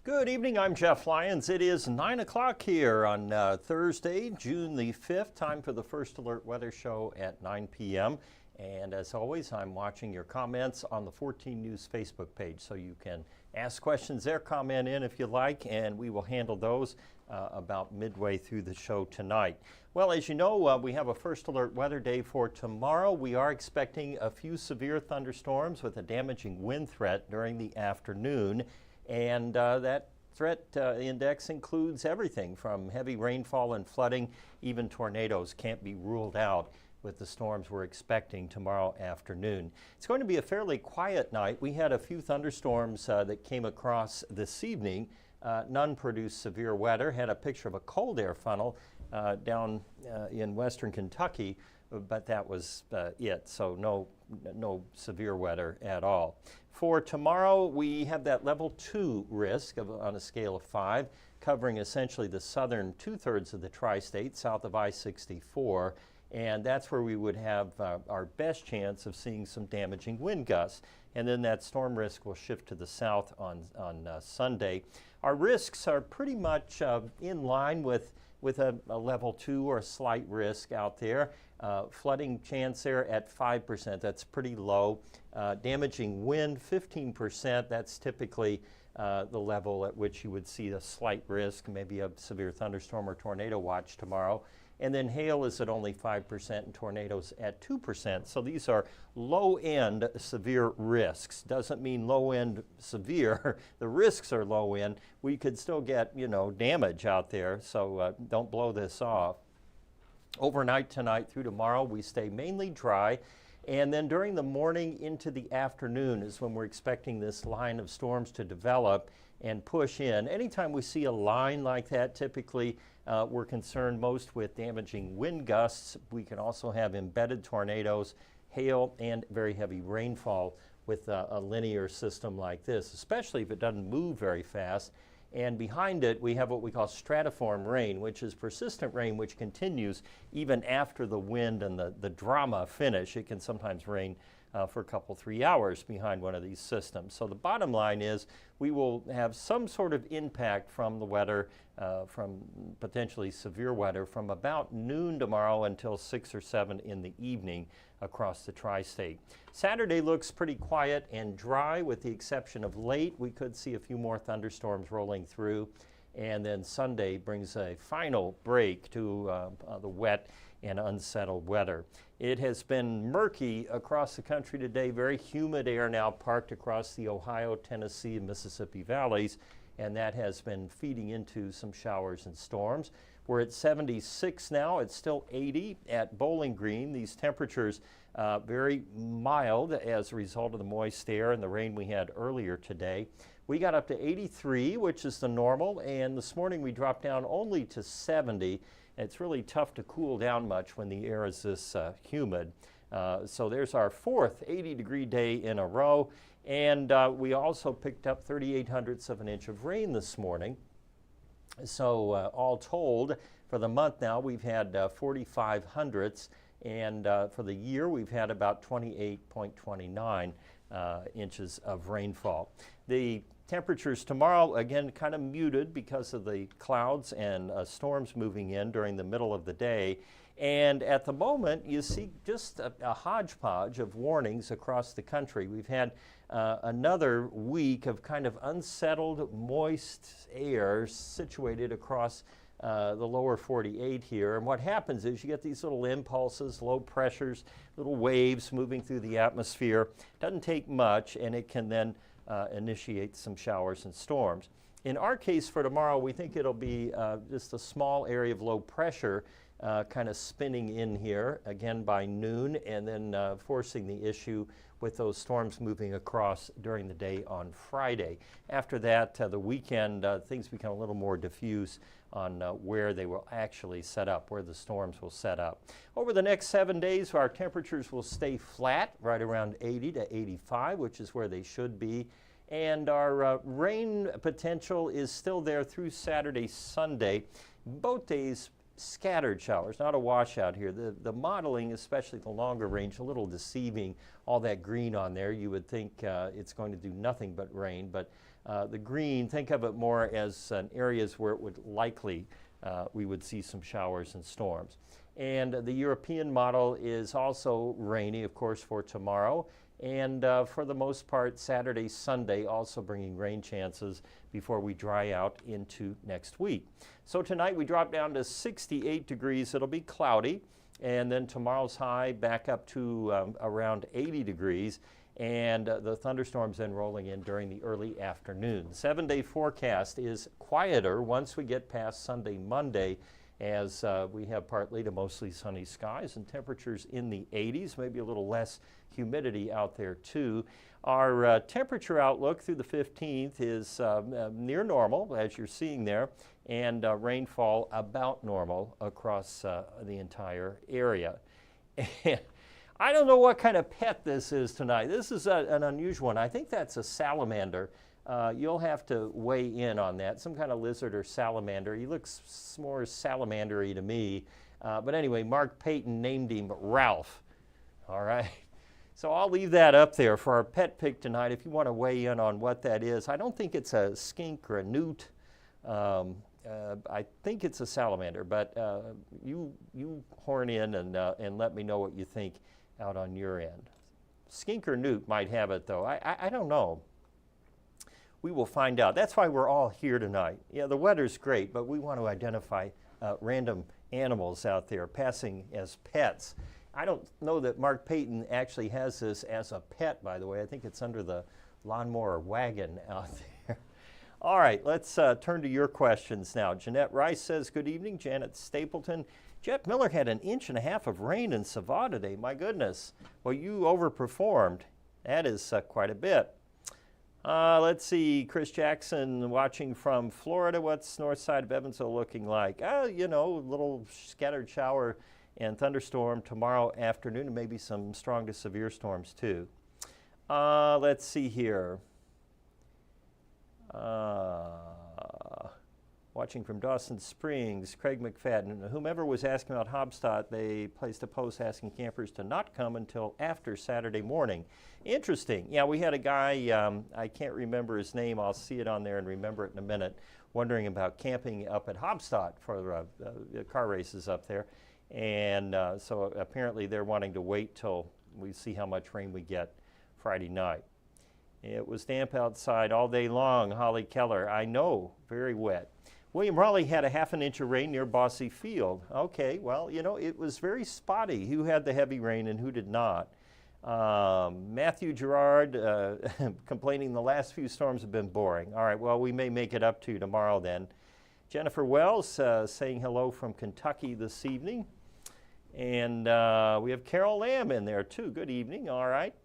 Good evening, I'm Jeff Lyons. It is 9 o'clock here on Thursday, June the 5th. Time for the First Alert Weather Show at 9 p.m. And as always, I'm watching your comments on the 14 News Facebook page. So you can ask questions there, comment in if you like, and we will handle those about midway through the show tonight. Well, as you know, we have a First Alert weather day for tomorrow. We are expecting a few severe thunderstorms with a damaging wind threat during the afternoon. And that threat index includes everything from heavy rainfall and flooding. Even tornadoes can't be ruled out with the storms we're expecting tomorrow afternoon. It's going to be a fairly quiet night. We had a few thunderstorms that came across this evening. None produced severe weather. Had a picture of a cold air funnel down in western Kentucky, but that was it. So no severe weather at all. For tomorrow, we have that level 2 risk on a scale of 5, covering essentially the southern 2/3 of the tri-state south of I-64. And that's where we would have our best chance of seeing some damaging wind gusts. And then that storm risk will shift to the south on Sunday. Our risks are pretty much in line with a level 2 or a slight risk out there. Flooding chance there at 5%, that's pretty low. Damaging wind, 15%, that's typically the level at which you would see a slight risk, maybe a severe thunderstorm or tornado watch tomorrow. And then hail is at only 5% and tornadoes at 2%. So these are low-end severe risks. Doesn't mean low-end severe. The risks are low-end. We could still get, damage out there. So don't blow this off. Overnight tonight through tomorrow, we stay mainly dry. And then during the morning into the afternoon is when we're expecting this line of storms to develop and push in. Anytime we see a line like that, typically we're concerned most with damaging wind gusts. We can also have embedded tornadoes, hail, and very heavy rainfall with a linear system like this, especially if it doesn't move very fast. And behind it, we have what we call stratiform rain, which is persistent rain which continues even after the wind and the drama finish. It can sometimes rain for a couple, 3 hours behind one of these systems. So the bottom line is we will have some sort of impact from the weather, from potentially severe weather, from about noon tomorrow until 6 or 7 in the evening across the tri-state. Saturday looks pretty quiet and dry with the exception of late. We could see a few more thunderstorms rolling through. And then Sunday brings a final break to the wet and unsettled weather. It has been murky across the country today, very humid air now parked across the Ohio, Tennessee, and Mississippi valleys, and that has been feeding into some showers and storms. We're at 76 now. It's still 80 at Bowling Green. These temperatures very mild as a result of the moist air and the rain we had earlier today. We got up to 83, which is the normal, and this morning we dropped down only to 70. It's really tough to cool down much when the air is this humid. So there's our 4th 80-degree day in a row. And we also picked up 0.38 of an inch of rain this morning. So all told, for the month now, we've had 45 hundredths. And for the year, we've had about 28.29 inches of rainfall. The temperatures tomorrow, again, kind of muted because of the clouds and storms moving in during the middle of the day. And at the moment, you see just a hodgepodge of warnings across the country. We've had another week of kind of unsettled, moist air situated across the lower 48 here. And what happens is you get these little impulses, low pressures, little waves moving through the atmosphere. Doesn't take much, and it can then initiate some showers and storms. In our case for tomorrow, we think it'll be just a small area of low pressure kind of spinning in here again by noon, and then forcing the issue with those storms moving across during the day on Friday. After that, the weekend, things become a little more diffuse on where they will actually set up, where the storms will set up. Over the next 7 days, our temperatures will stay flat, right around 80 to 85, which is where they should be. And our rain potential is still there through Saturday, Sunday. Both days scattered showers, not a washout here. The modeling, especially the longer range, a little deceiving. All that green on there, you would think it's going to do nothing but rain, but the green, think of it more as areas where it would likely we would see some showers and storms. And the European model is also rainy, of course, for tomorrow. And for the most part, Saturday, Sunday, also bringing rain chances before we dry out into next week. So tonight we drop down to 68 degrees. It'll be cloudy. And then tomorrow's high back up to around 80 degrees. And the thunderstorms then rolling in during the early afternoon. 7-day forecast is quieter once we get past Sunday, Monday, as we have partly to mostly sunny skies and temperatures in the 80s, maybe a little less humidity out there too. Our temperature outlook through the 15th is near normal, as you're seeing there, and rainfall about normal across the entire area. I don't know what kind of pet this is tonight. This is an unusual one. I think that's a salamander. You'll have to weigh in on that. Some kind of lizard or salamander. He looks more salamander-y to me. But anyway, Mark Payton named him Ralph. All right. So I'll leave that up there for our pet pick tonight if you want to weigh in on what that is. I don't think it's a skink or a newt. I think it's a salamander, but you horn in and let me know what you think out on your end. Skink or newt might have it, though. I don't know. We will find out. That's why we're all here tonight. Yeah, the weather's great, but we want to identify random animals out there passing as pets. I don't know that Mark Payton actually has this as a pet, by the way. I think it's under the lawnmower wagon out there. All right, let's turn to your questions now. Jeanette Rice says, good evening. Janet Stapleton. Jeff Miller had 1.5 inches of rain in Savannah today. My goodness. Well, you overperformed. That is quite a bit. Let's see, Chris Jackson watching from Florida. What's north side of Evansville looking like? You know, a little scattered shower and thunderstorm tomorrow afternoon, and maybe some strong to severe storms too. Let's see here. Watching from Dawson Springs, Craig McFadden. Whomever was asking about Hobstadt, they placed a post asking campers to not come until after Saturday morning. Interesting. Yeah, we had a guy, I can't remember his name, I'll see it on there and remember it in a minute, wondering about camping up at Hobstadt for car races up there. And so apparently they're wanting to wait till we see how much rain we get Friday night. It was damp outside all day long, Holly Keller. I know, very wet. William Raleigh had 1/2 inch of rain near Bossy Field. Okay, well, you know, it was very spotty who had the heavy rain and who did not. Matthew Gerard complaining the last few storms have been boring. All right, well, we may make it up to tomorrow then. Jennifer Wells saying hello from Kentucky this evening. And we have Carol Lamb in there too. Good evening, all right.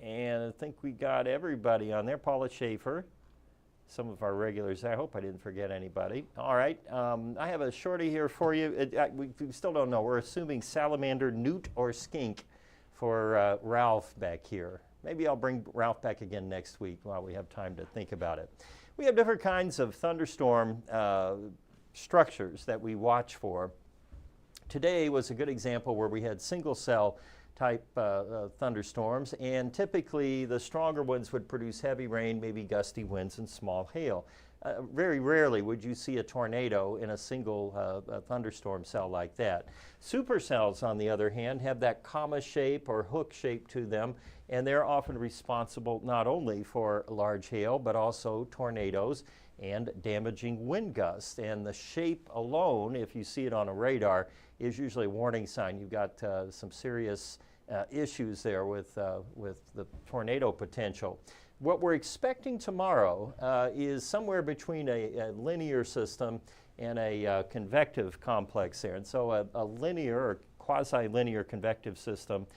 And I think we got everybody on there. Paula Schaefer, some of our regulars. I hope I didn't forget anybody. All right, I have a shorty here for you. We still don't know. We're assuming salamander, newt, or skink for Ralph back here. Maybe I'll bring Ralph back again next week while we have time to think about it. We have different kinds of thunderstorm structures that we watch for. Today was a good example where we had single cell type thunderstorms, and typically the stronger ones would produce heavy rain, maybe gusty winds and small hail. Very rarely would you see a tornado in a single thunderstorm cell like that. Supercells, on the other hand, have that comma shape or hook shape to them, and they're often responsible not only for large hail, but also tornadoes and damaging wind gusts. And the shape alone, if you see it on a radar, is usually a warning sign. You've got some serious issues there with the tornado potential. What we're expecting tomorrow is somewhere between a linear system and a convective complex there. And so a linear or quasi-linear convective system,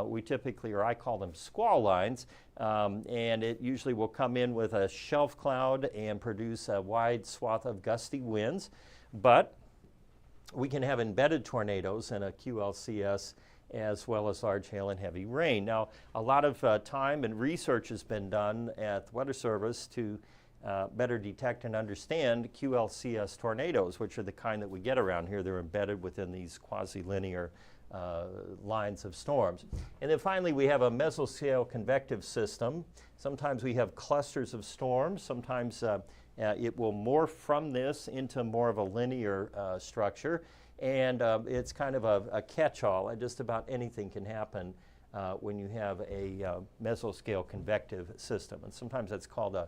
we typically, or I call them squall lines, and it usually will come in with a shelf cloud and produce a wide swath of gusty winds. But we can have embedded tornadoes in a QLCS as well as large hail and heavy rain. Now, a lot of time and research has been done at the Weather Service to better detect and understand QLCS tornadoes, which are the kind that we get around here. They're embedded within these quasi-linear lines of storms. And then finally, we have a mesoscale convective system. Sometimes we have clusters of storms. Sometimes it will morph from this into more of a linear structure. And it's kind of a catch-all. Just about anything can happen when you have a mesoscale convective system. And sometimes that's called a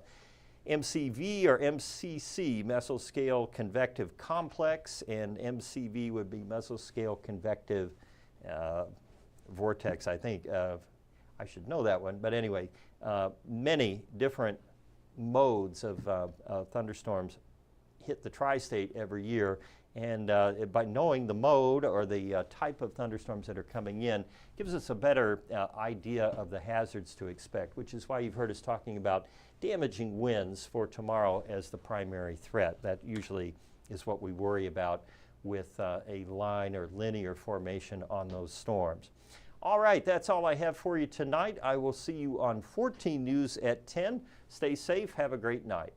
MCV or MCC, mesoscale convective complex, and MCV would be mesoscale convective vortex, I think. I should know that one, but anyway, many different modes of thunderstorms hit the tri-state every year, and by knowing the mode or the type of thunderstorms that are coming in gives us a better idea of the hazards to expect, which is why you've heard us talking about damaging winds for tomorrow as the primary threat. That usually is what we worry about with a line or linear formation on those storms. All right, that's all I have for you tonight. I will see you on 14 News at 10. Stay safe. Have a great night.